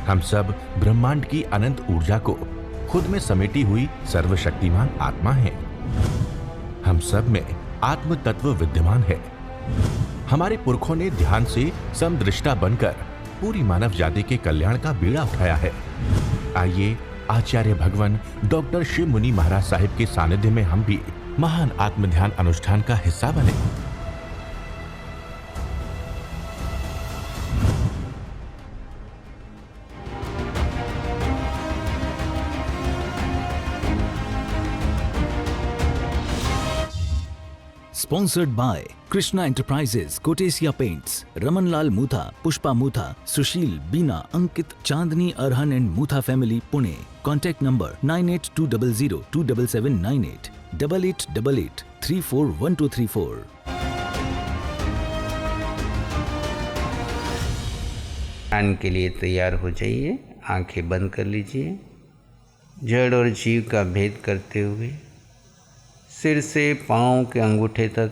हम सब ब्रह्मांड की अनंत ऊर्जा को खुद में समेटी हुई सर्वशक्तिमान आत्मा हैं। हम सब में आत्म तत्व विद्यमान है। हमारे पुरखों ने ध्यान से समदृष्टा बनकर पूरी मानव जाति के कल्याण का बीड़ा उठाया है। आइए आचार्य भगवान डॉक्टर शिव मुनि महाराज साहिब के सानिध्य में हम भी महान आत्म ध्यान अनुष्ठान का हिस्सा बने। Sponsored by Krishna Enterprises, Kotesia Paints, Raman Lal Mutha, Pushpa Mutha, Sushil, Beena, Ankit, Chandni, Arhan and Mutha family, Pune. Contact number 9820027798 8888 341234. ध्यान के लिए तैयार हो जाइए। आंखें बंद कर लीजिए। जड़ और जीव का भेद करते हुए सिर से पांव के अंगूठे तक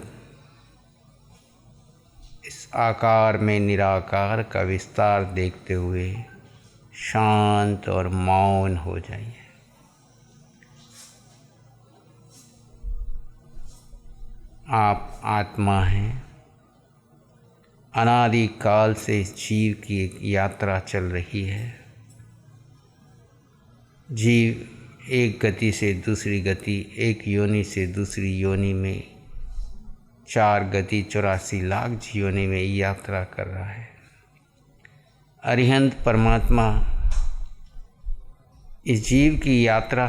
इस आकार में निराकार का विस्तार देखते हुए शांत और मौन हो जाइए। आप आत्मा हैं। अनादि काल से इस जीव की एक यात्रा चल रही है। जीव एक गति से दूसरी गति, एक योनि से दूसरी योनि में 4 गति 84 लाख योनि में यात्रा कर रहा है। अरिहंत परमात्मा इस जीव की यात्रा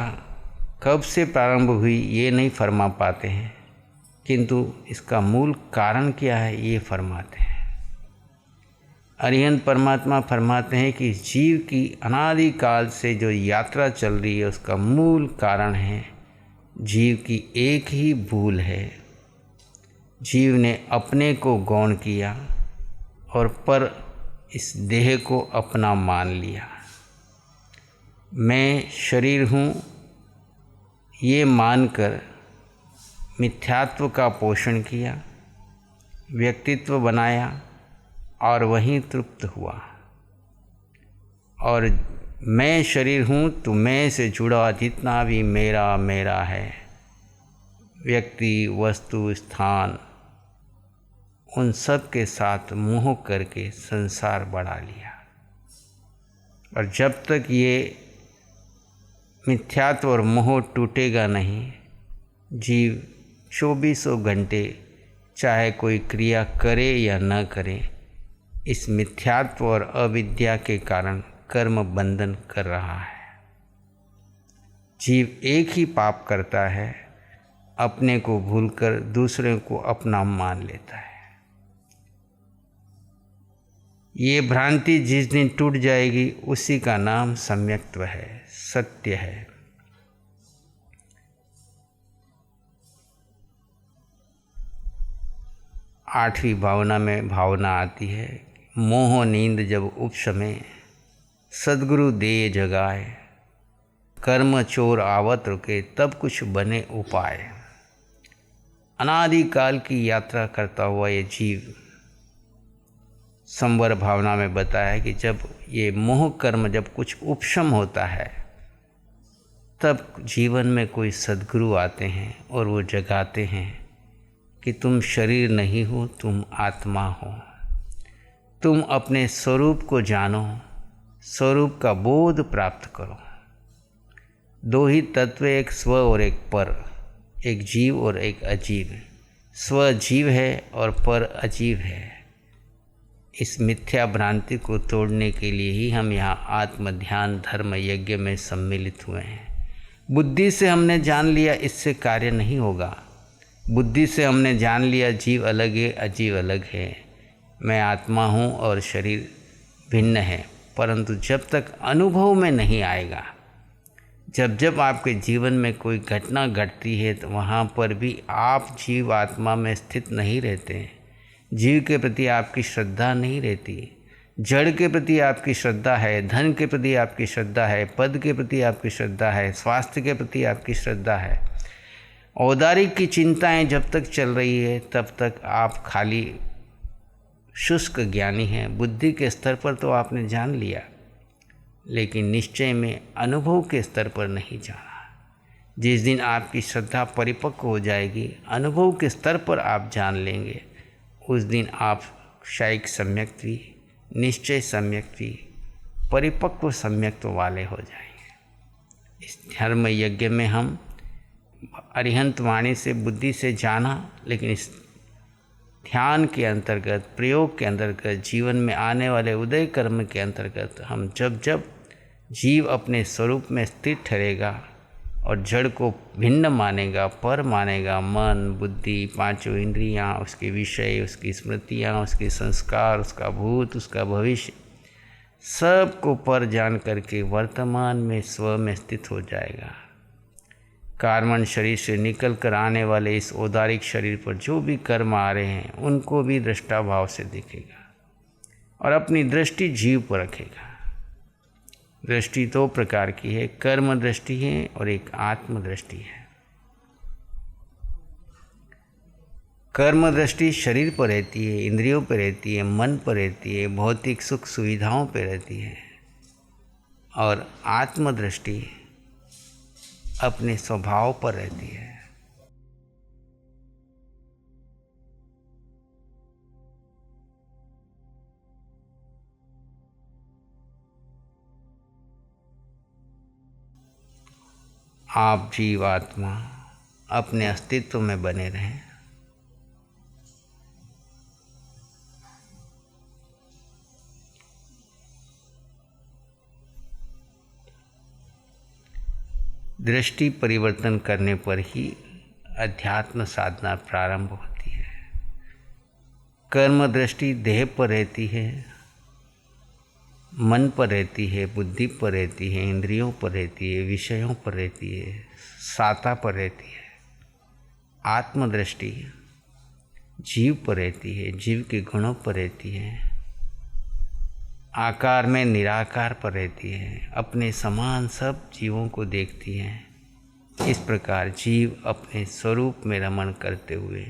कब से प्रारंभ हुई ये नहीं फरमा पाते हैं, किंतु इसका मूल कारण क्या है ये फरमाते हैं। अरिहंत परमात्मा फरमाते हैं कि जीव की अनादि काल से जो यात्रा चल रही है उसका मूल कारण है जीव की एक ही भूल है। जीव ने अपने को गौण किया और पर इस देह को अपना मान लिया। मैं शरीर हूँ ये मानकर मिथ्यात्व का पोषण किया, व्यक्तित्व बनाया और वहीं तृप्त हुआ। और मैं शरीर हूँ तो मैं से जुड़ा जितना भी मेरा मेरा है, व्यक्ति वस्तु स्थान, उन सब के साथ मोह करके संसार बढ़ा लिया। और जब तक ये मिथ्यात्व और मोह टूटेगा नहीं, जीव 24 घंटे चाहे कोई क्रिया करे या न करे, इस मिथ्यात्व और अविद्या के कारण कर्म बंधन कर रहा है। जीव एक ही पाप करता है, अपने को भूलकर दूसरे को अपना मान लेता है। ये भ्रांति जिस दिन टूट जाएगी उसी का नाम सम्यक्त्व है, सत्य है। आठवीं भावना में भावना आती है, मोह नींद जब उपशमे, सद्गुरु दे जगाए, कर्म चोर आवत रुके, तब कुछ बने उपाय। अनादि काल की यात्रा करता हुआ ये जीव संवर भावना में बताया कि जब ये मोह कर्म जब कुछ उपशम होता है, तब जीवन में कोई सद्गुरु आते हैं और वो जगाते हैं कि तुम शरीर नहीं हो, तुम आत्मा हो। तुम अपने स्वरूप को जानो, स्वरूप का बोध प्राप्त करो। 2 ही तत्व, एक स्व और एक पर, एक जीव और एक अजीव। स्व जीव है और पर अजीव है। इस मिथ्या भ्रांति को तोड़ने के लिए ही हम यहाँ आत्म ध्यान धर्म यज्ञ में सम्मिलित हुए हैं। बुद्धि से हमने जान लिया इससे कार्य नहीं होगा। बुद्धि से हमने जान लिया जीव अलग है, अजीव अलग है, मैं आत्मा हूँ और शरीर भिन्न है। परंतु जब तक अनुभव में नहीं आएगा, जब जब आपके जीवन में कोई घटना घटती है तो वहाँ पर भी आप जीव आत्मा में स्थित नहीं रहते हैं। जीव के प्रति आपकी श्रद्धा नहीं रहती। जड़ के प्रति आपकी श्रद्धा है, धन के प्रति आपकी श्रद्धा है, पद के प्रति आपकी श्रद्धा है, स्वास्थ्य के प्रति आपकी श्रद्धा है। औदारिक की चिंताएं जब तक चल रही है तब तक आप खाली शुष्क ज्ञानी हैं। बुद्धि के स्तर पर तो आपने जान लिया, लेकिन निश्चय में अनुभव के स्तर पर नहीं जाना। जिस दिन आपकी श्रद्धा परिपक्व हो जाएगी, अनुभव के स्तर पर आप जान लेंगे, उस दिन आप शायिक सम्यक्ति, निश्चय सम्यक्ति, परिपक्व सम्यक्त्व वाले हो जाएंगे। इस धर्म यज्ञ में हम अरिहंत वाणी से बुद्धि से जाना, लेकिन इस ध्यान के अंतर्गत, प्रयोग के अंतर्गत, जीवन में आने वाले उदय कर्म के अंतर्गत हम जब जब जीव अपने स्वरूप में स्थिर ठहरेगा और जड़ को भिन्न मानेगा, पर मानेगा, मन, बुद्धि, पांचों इंद्रियां, उसके विषय, उसकी स्मृतियां, उसके संस्कार, उसका भूत, उसका भविष्य, सब को पर जान करके वर्तमान में स्व में स्थित हो जाएगा। कार्बन शरीर से निकल कर आने वाले इस औदारिक शरीर पर जो भी कर्म आ रहे हैं उनको भी दृष्टा भाव से देखेगा और अपनी दृष्टि जीव पर रखेगा। दृष्टि दो प्रकार की है, कर्म दृष्टि है और एक आत्म दृष्टि है। कर्म दृष्टि शरीर पर रहती है, इंद्रियों पर रहती है, मन पर रहती है, भौतिक सुख सुविधाओं पर रहती है, और आत्म दृष्टि अपने स्वभाव पर रहती है। आप जीवात्मा अपने अस्तित्व में बने रहें। दृष्टि परिवर्तन करने पर ही अध्यात्म साधना प्रारंभ होती है। कर्म दृष्टि देह पर रहती है, मन पर रहती है, बुद्धि पर रहती है, इंद्रियों पर रहती है, विषयों पर रहती है, साता पर रहती है। आत्मदृष्टि जीव पर रहती है, जीव के गुणों पर रहती है, आकार में निराकार पर रहती है, अपने समान सब जीवों को देखती है। इस प्रकार जीव अपने स्वरूप में रमण करते हुए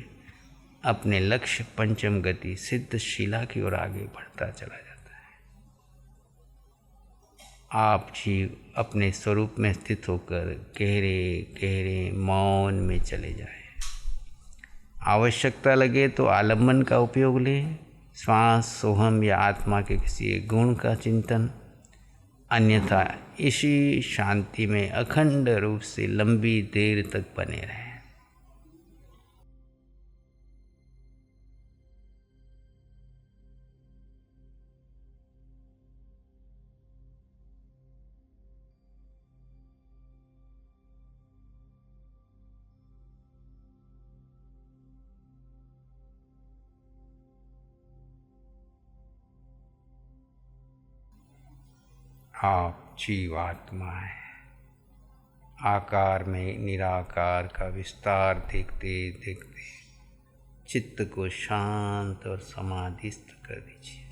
अपने लक्ष्य पंचम गति सिद्ध शिला की ओर आगे बढ़ता चला जाता है। आप जीव अपने स्वरूप में स्थित होकर गहरे गहरे मौन में चले जाएं। आवश्यकता लगे तो आलम्बन का उपयोग लें, श्वास, सोहम या आत्मा के किसी एक गुण का चिंतन, अन्यथा इसी शांति में अखंड रूप से लंबी देर तक बने रहें। आप जीवात्मा है। आकार में निराकार का विस्तार देखते देखते चित्त को शांत और समाधिस्थ कर दीजिए।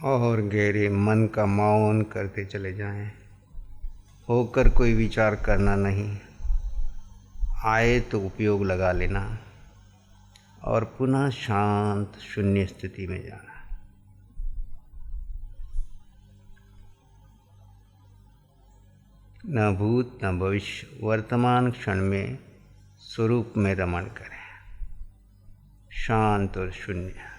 और गहरे मन का मौन करते चले जाएं। होकर कोई विचार करना नहीं, आए तो उपयोग लगा लेना और पुनः शांत शून्य स्थिति में जाना। न भूत न भविष्य, वर्तमान क्षण में स्वरूप में रमण करें, शांत और शून्य।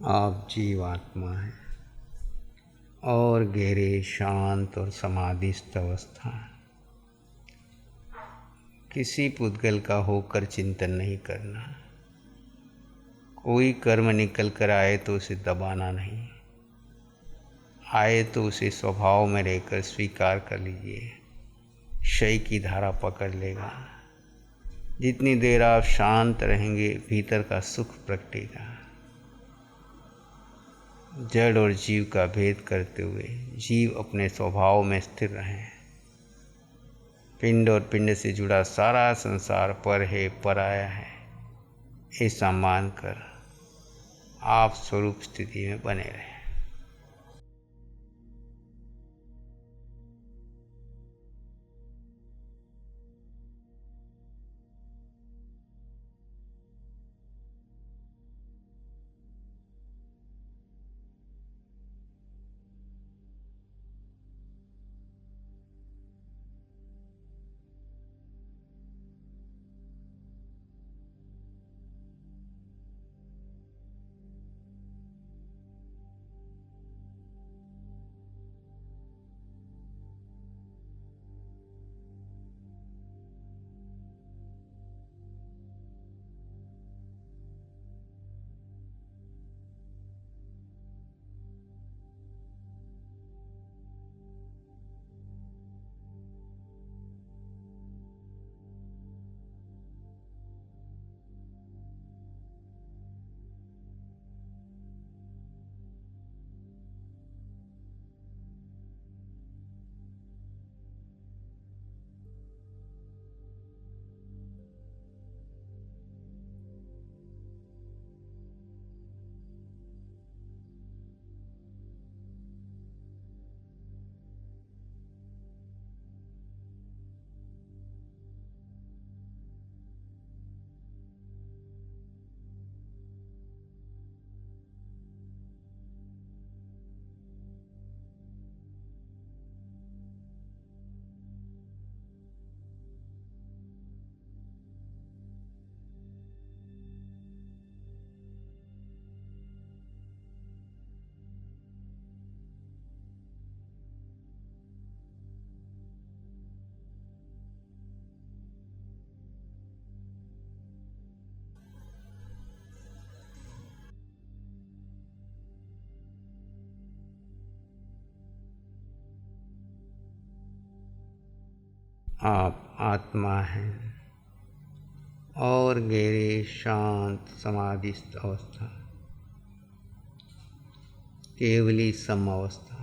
आप जीवात्मा हैं और गहरे शांत और समाधिस्थ अवस्था। किसी पुद्गल का होकर चिंतन नहीं करना। कोई कर्म निकल कर आए तो उसे दबाना नहीं, आए तो उसे स्वभाव में रहकर स्वीकार कर लीजिए। क्षय की धारा पकड़ लेगा। जितनी देर आप शांत रहेंगे भीतर का सुख प्रगटेगा। जड़ और जीव का भेद करते हुए जीव अपने स्वभाव में स्थिर रहे। पिंड और पिंड से जुड़ा सारा संसार पर है, पराया है, ऐसा मानकर आप स्वरूप स्थिति में बने रहें। आप आत्मा हैं और गहरे शांत समाधिस्थ अवस्था, केवली सम अवस्था।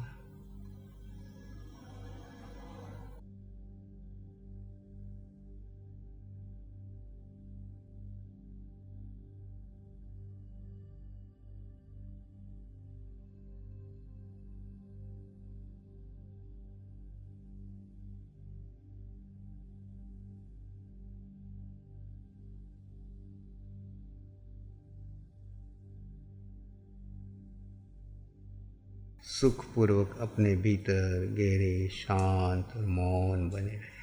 सुखपूर्वक अपने भीतर गहरे शांत और मौन बने रहे।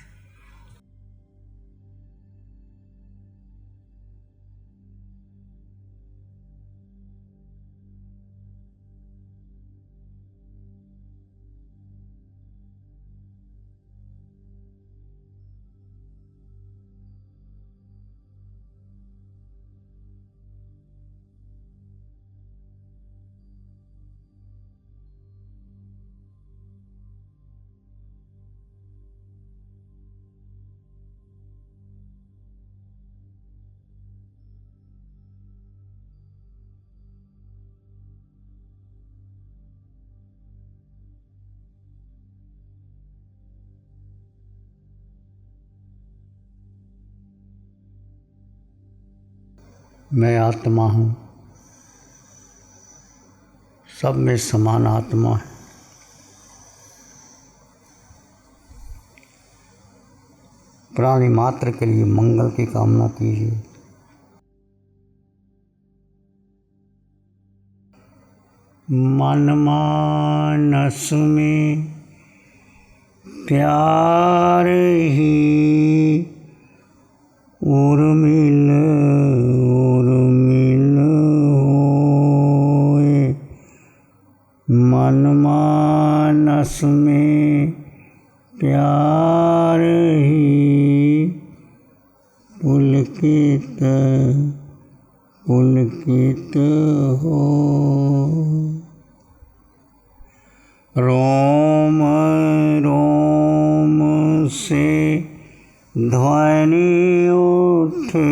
मैं आत्मा हूँ, सब में समान आत्मा है। प्राणी मात्र के लिए मंगल की कामना कीजिए। मन मानस में प्यार ही उर्मिल होए, मन मानस में प्यार ही पुलकित पुलकित हो। रोम रोम से ध्वनि उठे,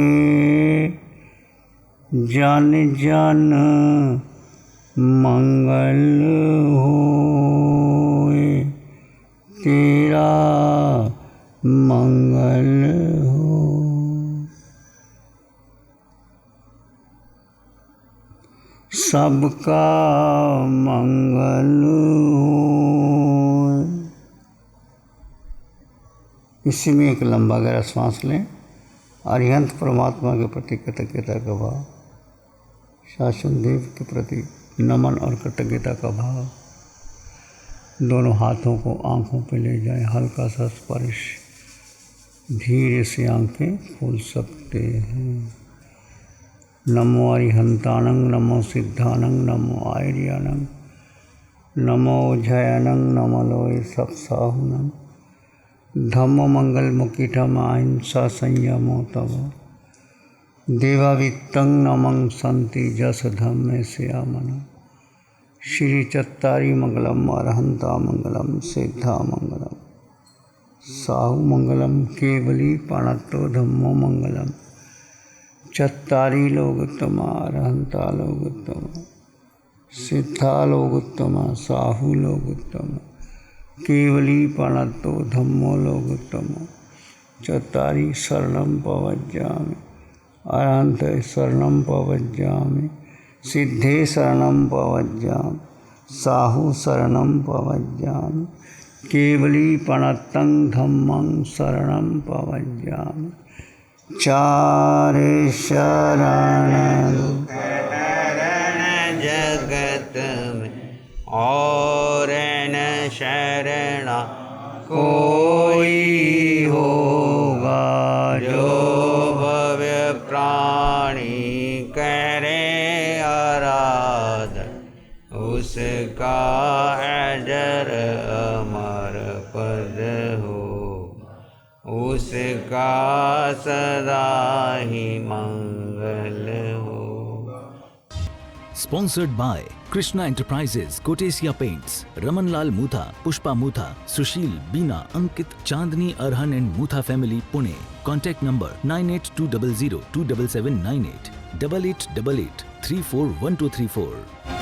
जन जन मंगल होए, तेरा मंगल हो। सबका मंगल हो। इसी में एक लंबा गहरा सांस लें। अरिहंत परमात्मा के प्रति कृतज्ञता का भाव, शासन देव के प्रति नमन और कृतज्ञता का भाव। दोनों हाथों को आंखों पे ले जाएं, हल्का सा स्पर्श, धीरे से आंखें खोल सकते हैं। नमो अरिहंतानंग, नमो सिद्धानंग, नमो आर्यानंग, नमो जयनंग, नमो लोय सत्साहुनंग, धम्मो मंगल मुकिठम अहिंसा संयमो तव, देवावित्तं नमं संति जस धम्मे श्यामन, श्री चत्तारी मंगलम अरहंता मंगलम सिद्धा मंगलम, साहु मंगलम केवली पाणत्तो धम्मो मंगलम, चत्तारी लोगोत्तमा अरहंता लोगोत्तमा, सिद्धा लोगोत्तमा, साहु लोगोत्तमा, केवली पाणत्तो धम्मो लोगोत्तमा, चत्तारी शरणं पवज्जामि, अरहंत शरणं पवज्जामि, सिद्धे शरणं पवज्जामि, साहु शरणं पवज्जामि, केवली पाणत्तं धम्मं शरणं पवज्जामि, चार शरण जगत में और न शरण कोई होगा, जो भव्य प्राणी करे आराधन, उसका अजर अमर पद हो, उसका सदा ही मंगल हो। Sponsored by Krishna Enterprises, Kotesia Paints, Ramanlal Mutha, Pushpa Mutha, Sushil, Beena, Ankit, Chandni, Arhan and Mutha family, Pune. Contact number 9820027798 8888 341234.